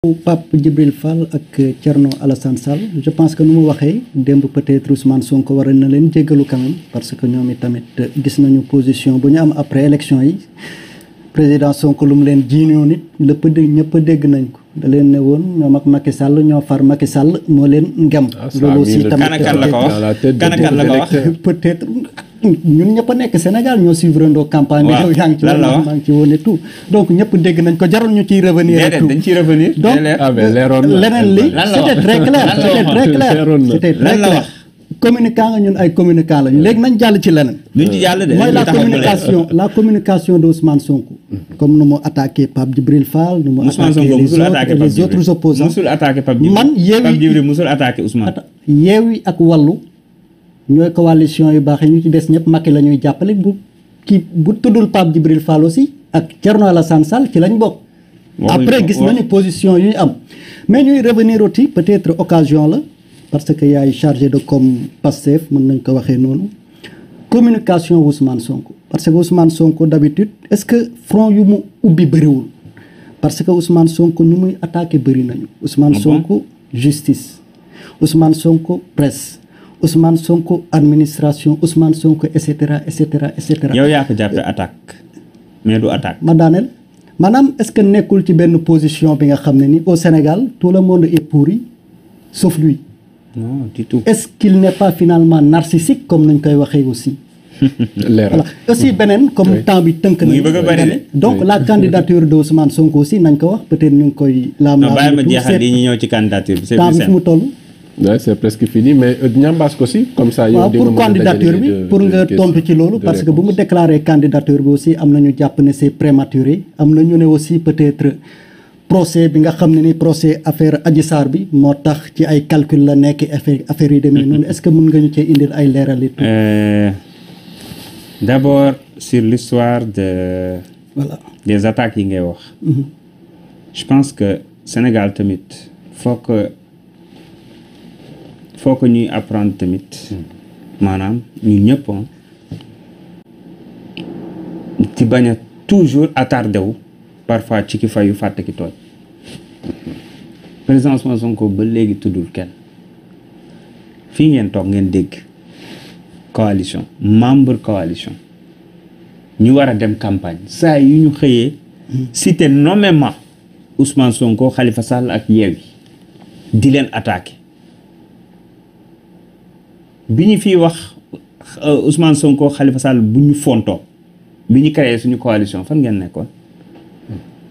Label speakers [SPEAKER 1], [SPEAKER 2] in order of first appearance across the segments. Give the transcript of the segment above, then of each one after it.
[SPEAKER 1] Pape Djibril Fall ak Thierno Alassane Sall je pense que nu mu waxee démb peut-être Ousmane Sonko war na leen jéggalu quand même parce que ñoom itamit gis nañu position bu ñu am après élection yi président Sonko lu mu leen jiinoo nit lépp ñëpp dégg nañ ko da leen ne woon ñoom ak Macky Sall ñoo far Macky Sall moo leen ngem. loolu aussi tamit
[SPEAKER 2] kan la ko wax
[SPEAKER 1] peut-être ñun ñëpp a nekk Sénégal ñoo suivre ndoo campagne bi. yow yaa ngi ci woon maa ngi ci woon et tout donc ñëpp dégg nañ ko jarul ñu ciy revenir.
[SPEAKER 2] déedéet dañ ciy revenir.
[SPEAKER 1] donc leneen li c'était très clair c'était très clair communicant nga ñun ay communicant lañu léegi nañ jàll ci leneen.
[SPEAKER 2] duñ ci jàll de
[SPEAKER 1] mooy la communication de Ousmane Sonko. comme nu mu attaqué Pape Djibril Fall. nu mu attaqué les autres opposants.
[SPEAKER 2] musul attaqué Pape Djibril
[SPEAKER 1] man
[SPEAKER 2] Pape Djibril musul attaqué Ousmane.
[SPEAKER 1] Yewwi ak Wallu ñooy coalition yu baax yi ñu ci des ñëpp Macky la ñuy jàppale bu tuddul Pape Djibril Fall aussi ak Thierno Alassane Sall ci lañ bokk. après gis nañu position yu ñu am. mais ñuy revenir aussi peut-être occasion la parce que yaay chargé de com Pastef mën nañ ko waxee noonu communication Ousmane Sonko parce que Ousmane Sonko d'habitude est-ce que front yu mu ubbi bëriwul parce que Ousmane Sonko ñu muy attaqué bëri nañu. Ousmane Sonko justice Ousmane Sonko presse. Ousmane Sonko administration Ousmane Sonko et cetera et cetera et cetera.
[SPEAKER 2] yow yaa ko jàppee attaque mais du attaque.
[SPEAKER 1] ma daaneel maanaam est-ce que nekkul ci benn position bi nga xam ne ni au Sénégal tout le monde est pourri sauf lui.
[SPEAKER 2] non du tout.
[SPEAKER 1] est-ce qu'il n'est pas finalement narcissique comme nañ koy waxee aussi. voilà aussi beneen comme temps bi tënk na. donc la candidature de Ousmane Sonko aussi nañ ko wax peut-être ñu ngi koy.
[SPEAKER 2] non bàyyi ma jeexal di ñu ñëw ci candidature bi.
[SPEAKER 1] temps bi fu mu toll.
[SPEAKER 3] Ouais, c'est presque fini mais ñambaas ko si comme ça. yow
[SPEAKER 1] pour candidature bi pour nga tontu ci loolu parce que bu mu déclaré candidature bi aussi am na ñu jàpp ne c'est prématuré am na ñu ne aussi peut-être procès bi nga xam ne ni procès affaire Adji Sarr bi moo tax ci ay calcul la nekk affaire yi demee noonu est-ce que mën nga ñu cee indil ay leeral it.
[SPEAKER 2] D'abord sur l'histoire
[SPEAKER 1] voilà
[SPEAKER 2] des attaques yi ngay wax. je pense que Sénégal tamit faut que ñuy apprendre tamit maanaam ñun ñëpp ci bañ a toujours attardé wu parfois ci ki fayu fàtte ki tooñ président Ousmane Sonko ba léegi tuddul kenn fii ngeen toog ngeen dégg coalition membre coalition ñu war a dem campagne saa yu ñu xëyee cité nommément Ousmane Sonko Khalifa Sall ak Yewwi di leen attaqué bi ñu fiy wax Ousmane Sonko Khalifa Sall bu ñu fontoo bi ñu créé suñu coalition fan ngeen nekkoon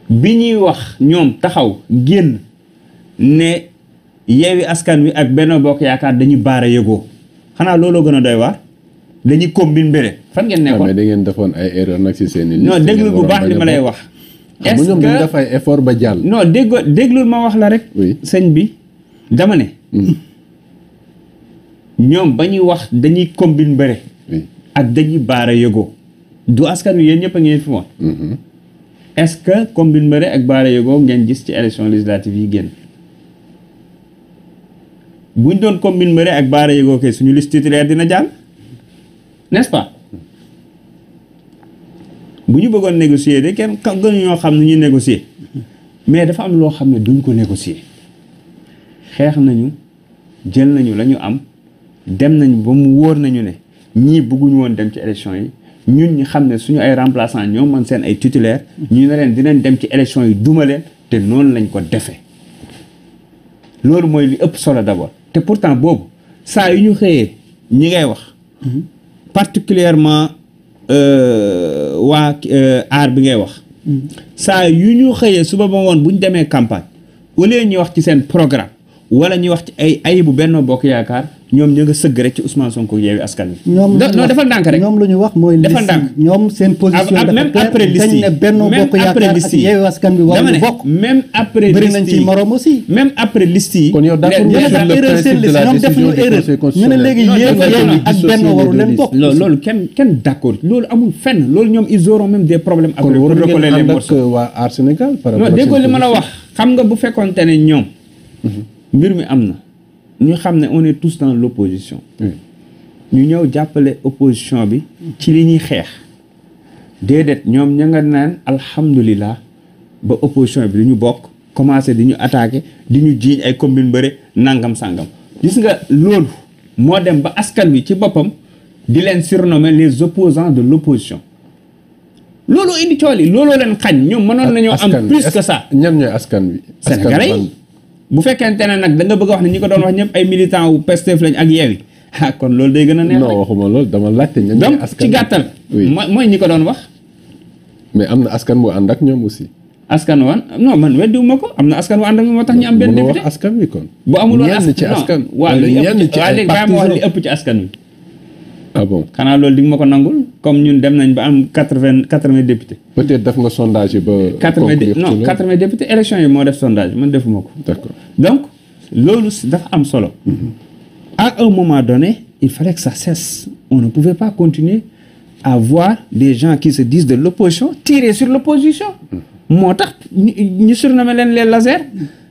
[SPEAKER 2] bi ñuy wax ñoom taxaw génn ne Yewwi Askan Wi ak Benno Bokk Yaakaar dañuy baara yëgoo xanaa looloo gën a doy waar dañuy combine mbére fan ngeen nekkoon.
[SPEAKER 3] mais da ngeen defoon ay erreur nag ci seen i.
[SPEAKER 2] non déglu bu baax li ma lay wax.
[SPEAKER 3] est-ce que ñoom dañu def ay effort ba jàll.
[SPEAKER 2] non déglul ma wax la rek.
[SPEAKER 3] oui
[SPEAKER 2] sëñ bi dama ne. ñoom ba ñuy wax dañuy combine bëre ak dañuy baara yëgoo du askan wi yéen ñëpp a ngeen fi woon est-ce que combine bëre ak baara yëgoo ngeen gis ci élection législative yi génn buñ doon combine bëre ak baara yëgoo kay suñu liste titulaire dina jàll n'est-ce pas bu ñu bëggoon négocier de kenn gënu ñoo xam ne ñuy négocier mais dafa am loo xam ne duñ ko négocier xeex nañu jël nañu la ñu am dem nañu ba mu wóor nañu ne ñii bëgguñu woon dem ci élection yi ñun ñu xam ne suñu ay remplaçant ñoo man seen ay titulaire ñu ne leen dinañ dem ci élection yi duma leen te noonu lañ ko defee loolu mooy li ëpp solo d'abord te pourtant boobu saa yu ñu xëyee ñi ngay wax particulièrement waa aar bi ngay wax saa yu ñu xëyee suba ba ngoon bu ñu demee campagne au lieu ñuy wax ci seen programme wala ñuy wax ci ay ayibu Benno Bokk Yaakaar ñoom ñu nga sëgg rek ci Ousmane Sonko Yewwi Askan Wi.
[SPEAKER 1] non
[SPEAKER 2] defal ndànk rek
[SPEAKER 1] ñoom lu ñu wax mooy.
[SPEAKER 2] defal ndànk
[SPEAKER 1] ñoom seen position
[SPEAKER 2] même après liste yi
[SPEAKER 1] dañ ne Benno Bokk Yaakaar ak Yewwi Askan Wi waruñu bokk.
[SPEAKER 2] même après liste yi
[SPEAKER 1] bëri nañ ci morom aussi.
[SPEAKER 2] même après liste yi.
[SPEAKER 3] kon yow d'accord sur le principe de la décision du Conseil constitutionnel.
[SPEAKER 1] ñu ne léegi Yewwi ak Benno waru leen bokk.
[SPEAKER 2] loolu kenn d'accord loolu amul fenn loolu ñoom ils auront même des problèmes. après pour recoller les morceaux
[SPEAKER 3] kon waa Aar Sénégal. par rapport
[SPEAKER 2] non déggoo li ma la wax xam nga bu fekkoonte ne ñoom mbir mi am na ñu xam ne on est tous dans l'opposition ñu ñëw jàppale opposition bi ci li ñuy xeex déedéet ñoom ña nga naan alhamdulilah ba opposition bi du ñu bokk commencé di ñu attaqué di ñu jiiñ ay combine bëre nangam sangam gis nga loolu moo dem ba askan wi ci boppam di leen surnommer les opposants de l'opposition loolu indi cool yi looloo leen xañ ñoom mënoon nañoo am plus que ça.
[SPEAKER 3] ñan ñooy askan wi.
[SPEAKER 2] Sénégalais yi bu fekkente ne nag da nga bëgg a wax ne ñi ko doon wax ñëpp ay militants wu Pastef lañ ak Yewwi kon loolu day gën a neex.
[SPEAKER 3] non waxuma loolu dama laajte ñan ñooy
[SPEAKER 2] donc
[SPEAKER 3] askan
[SPEAKER 2] ci gàttal. mooy ñi ko doon wax.
[SPEAKER 3] mais am na askan bu ànd ak ñoom aussi.
[SPEAKER 2] askan wan non man weddiwuma ko am na askan wu ànd ak moo tax ñu am benn député
[SPEAKER 3] wax askan wi kon.
[SPEAKER 2] bu amul woon
[SPEAKER 3] ñenn ci askan.
[SPEAKER 2] waaw léegi
[SPEAKER 3] ay
[SPEAKER 2] bàyyi ma wax li ëpp ci askan wi.
[SPEAKER 3] ah bon
[SPEAKER 2] xanaa loolu di nga ma ko nangul comme ñun dem nañ ba am 80 députés.
[SPEAKER 3] peut-être def nga sondage yi ba.
[SPEAKER 2] 80 députés élection yi moo def sondage man defuma ko.
[SPEAKER 3] d'accord
[SPEAKER 2] donc loolu dafa am solo. à un moment donné il fallait que ça cesse on ne pouvait pas continuer à voir des gens qui se disent de l'opposition tirer sur l'opposition. moo tax ñu surnommé leen les lasers.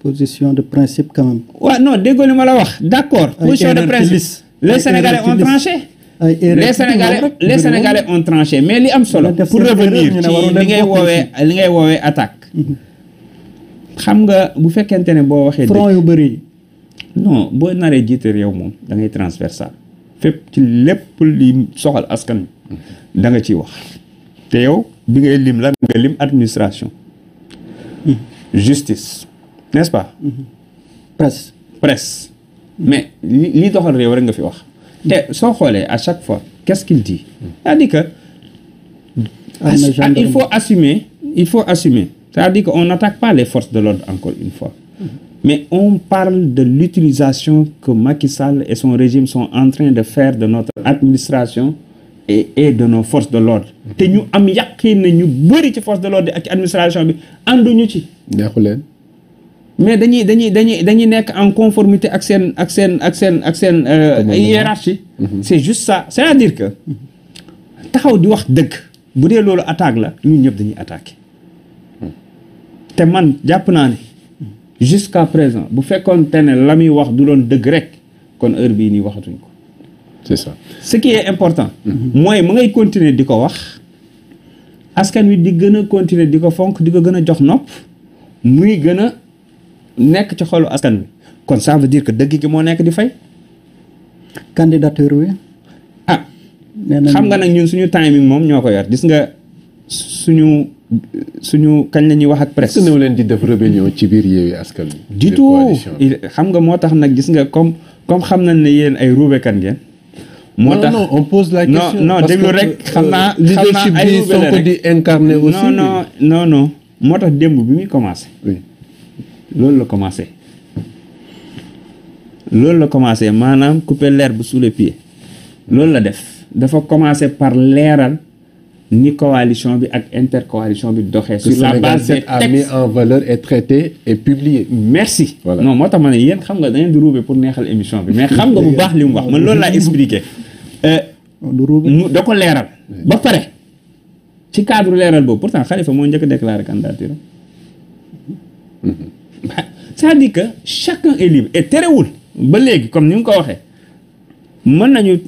[SPEAKER 1] position de principe quand même.
[SPEAKER 2] waaw non déggoo li ma la wax d'accord. position de principe les Sénégalais ont tranché. les Sénégalais ont tranché mais li am solo. pour revenir ci li ngay woowee attaque. xam nga bu fekkente ne boo waxee.
[SPEAKER 1] front yu bëri.
[SPEAKER 2] non boo naree jiite réew moom da ngay transversal. fépp ci lépp li soxal askan da nga ciy wax. te yow bi ngay lim la nga lim administration. justice n'est-ce pas. presse. mais li doxal réew rek nga fi wax. te soo xoolee à chaque fois qu'est-ce qu'il dit. c'est-à-dire que il faut assumer c'est-à-dire que on n'attaque pas les forces de l'ordre encore une fois. mais on parle de l'utilisation que Macky Sall et son régime sont en train de faire de notre administration et de nos forces de l'ordre te ñu am yàqin na ñu bëri ci force de l'ordre ak ci administration bi ànduñu ci.
[SPEAKER 3] neexu leen.
[SPEAKER 2] mais dañuy nekk en conformité ak seen hiérarchie. c'est juste ça c'est-à-dire que taxaw di wax dëgg bu dee loolu attaque la ñun ñëpp dañuy attaquer te man jàpp naa ne jusqu'à présent bu fekkoon te ne la muy wax du doon dëgg rek kon heure bii nii waxatuñ ko.
[SPEAKER 3] c'est ça.
[SPEAKER 2] ce qui est important. mooy mu ngay continuer di ko wax askan wi di gën a continuer di ko fonk di ko gën a jox nopp muy gën a nekk ci xolu askan wi kon ça veut dire que dëgg gi moo nekk di fay.
[SPEAKER 1] candidature wi.
[SPEAKER 2] ah xam nga nag ñun suñu timing moom ñoo ko yor gis nga suñu kañ la ñuy wax ak presse.
[SPEAKER 3] est-ce que néew leen di def rébellion ci biir Yewwi Askan Wi.
[SPEAKER 2] du tout xam nga moo tax nag gis nga comme xam nañ ne yéen ay ruubekat ngeen. moo tax
[SPEAKER 3] non on pose la question.
[SPEAKER 2] non déglu rek xam naa
[SPEAKER 3] leadership bi soo ko di incarner aussi.
[SPEAKER 2] non moo tax démb bi muy commencé.
[SPEAKER 3] oui
[SPEAKER 2] loolu la commencé maanaam couper l'herbe sous les pieds loolu la def dafa commencé par leeral ni coalition bi ak intercoalition bi doxee. sur la base des textes
[SPEAKER 3] a mis en valeur et traité et publié.
[SPEAKER 2] merci.
[SPEAKER 3] Voilà.
[SPEAKER 2] non moo tax ma ne yéen xam nga da ngeen di ruube pour neexal émission bi mais xam nga bu baax li mu wax man loolu laa expliqué. da ko leeral. ba pare ci cadre leeral boobu pourtant Khalifa moo njëkk a déclaré candidature. c'est-à-dire que chacun est libre et terewul ba léegi comme ni mu ko waxee mën nañu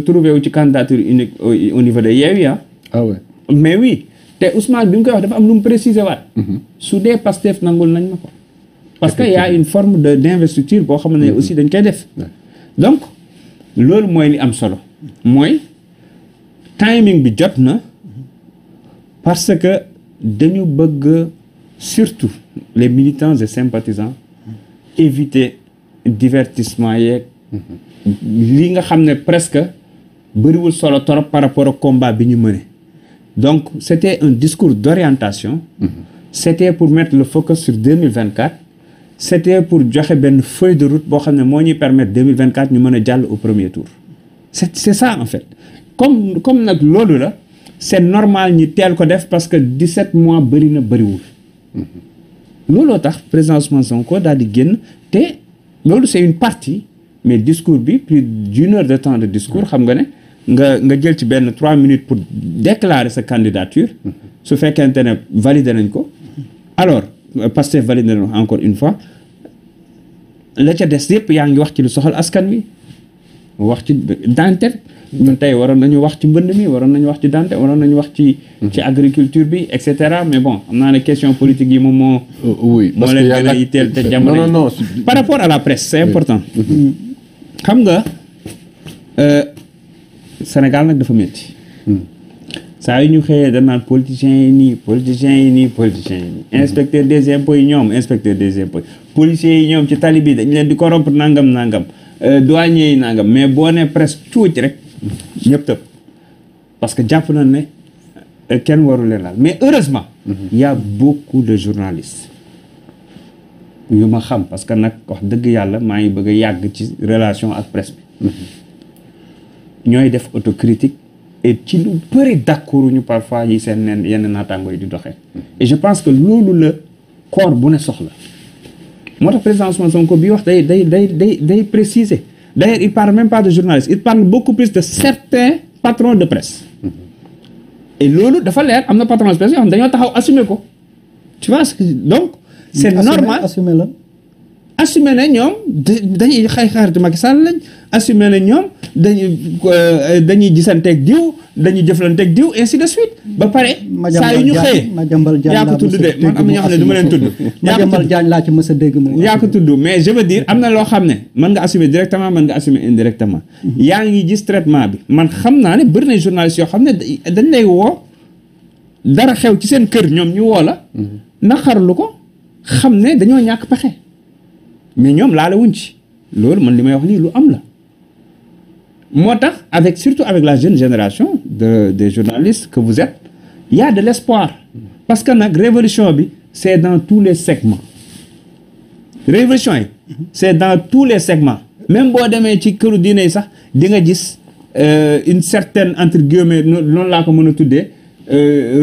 [SPEAKER 2] trouver wu ci candidature unique au niveau de Yewwi
[SPEAKER 3] ah ouais.
[SPEAKER 2] mais oui te Ousmane bi mu koy wax dafa am lu mu préciser waat. su dee Pastef nangul nañ ma ko. parce que y a une forme d'investiture boo xam ne aussi dañ koy def. donc loolu mooy li am solo. mooy timing bi jot na parce que dañu bëgg surtout les militants et sympathisants éviter divertissement yeeg. li nga xam ne presque bëriwul solo torop par rapport au combat bi ñu mëne. donc c'était un discours d'orientation. C'était pour mettre le focus sur 2024. C'était pour joxe benn feuille de route boo xam ne moo ñuy permettre 2024 ñu mën a jàll au premier tour. c'est ça en fait comme nag loolu la c'est normal ñi teel ko def parce que 17 mois bëri na bëriwul. looloo tax président Ousmane Sonko daal di génn te loolu c'est une partie mais discours bi plus d'une heure de temps de discours xam nga ne nga jël ci benn 3 minutes pour déclarer sa candidature. su fekkente ne valider nañ ko. alors Pastef valider nañ encore une fois la ca des yëpp yaa ngi wax ci lu soxal askan wi wax ci dante ñun tey waroon nañu wax ci mbënd mi waroon nañu wax ci Dante waroon nañu wax ci agriculture bi et cetera mais bon xam naa ne question politique yi moom moo.
[SPEAKER 3] oui
[SPEAKER 2] moo leen gën a yitteel te jamono
[SPEAKER 3] non
[SPEAKER 2] par rapport à la presse c'est important. xam nga Sénégal nag dafa métti. saa yu ñu xëyee dañ naan politiciens yi nii politiciens yi nii politiciens yi nii inspecteur des impôts yi ñoom inspecteur des impôts policiers yi ñoom ci tali bi dañ leen di corrompre nangam douaniers yi nangam mais boo ne presse tuuti rek ñëpp tëb parce que jàpp nañ ne kenn waru leen laal mais heureusement il y a beaucoup de journalistes yu ma xam parce que nag wax dëgg yàlla maa ngi bëgg a yàgg ci relation ak presse bi ñooy def autocritique et ci lu bëri d'accord ñu parfois yi seen neen yenn naataango yi di doxee et je pense que loolu la corps bu ne soxla moo tax président Ousmane Sonko bi wax day préciser d'ailleurs il parle même pas de journalistes il parle beaucoup plus de certains patrons de presse et loolu dafa leer am na patron de presse yoo xam dañoo taxaw assumer ko tu vois donc c'est normal
[SPEAKER 1] assumer la
[SPEAKER 2] assumer ne ñoom dañuy xaritu Macky Sall lañ assumer ne ñoom dañuy gisanteeg diw dañuy jëflanteeg diw ainsi de suite ba pare saa yu ñu xëyee yaa ko tudd de man am na ñoo xam ne du ma leen tudd
[SPEAKER 1] Madiambal Diagne laa ci mës a dégg moom
[SPEAKER 2] yaa ko tudd mais je veux dire am na loo xam ne mën nga assumer directement mën nga assumer indirectement yaa ngi gis traitement bi man xam naa ne bëri na journalistes yoo xam ne dañ lay woo dara xew ci seen kër ñoom ñu woo la naqarlu ko xam ne dañoo ñàkk pexe mais ñoom laala wuñ ci loolu man li may wax nii lu am la moo tax avec surtout avec la jeune génération des journalistes que vous êtes il y a de l'espoir parce que nag révolution bi c'est dans tous les segments révolution yi c'est dans tous les segments même boo demee ci këru diine yi sax di nga gis une certaine entre guillemets noonu laa ko mën a tuddee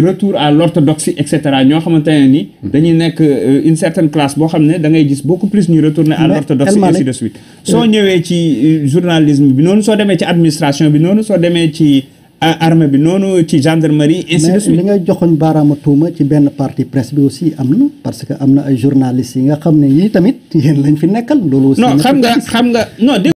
[SPEAKER 2] retour à l'orthodoxie et cetera ñoo xamante ne ni dañuy nekk une certaine classe boo xam ne da ngay gis beaucoup plus ñuy retourner à l'orthodoxie ainsi de suite soo ñëwee ci journalisme bi noonu soo demee ci administration bi noonu soo demee ci armée bi noonu ci gendarmerie ainsi de suite
[SPEAKER 1] mais li ngay joxoñ baaraama tuuma ci benn partie presse bi aussi am na parce que am na ay journalistes yi nga xam ne yii tamit yéen lañ fi nekkal loolu aussi
[SPEAKER 2] non xam nga non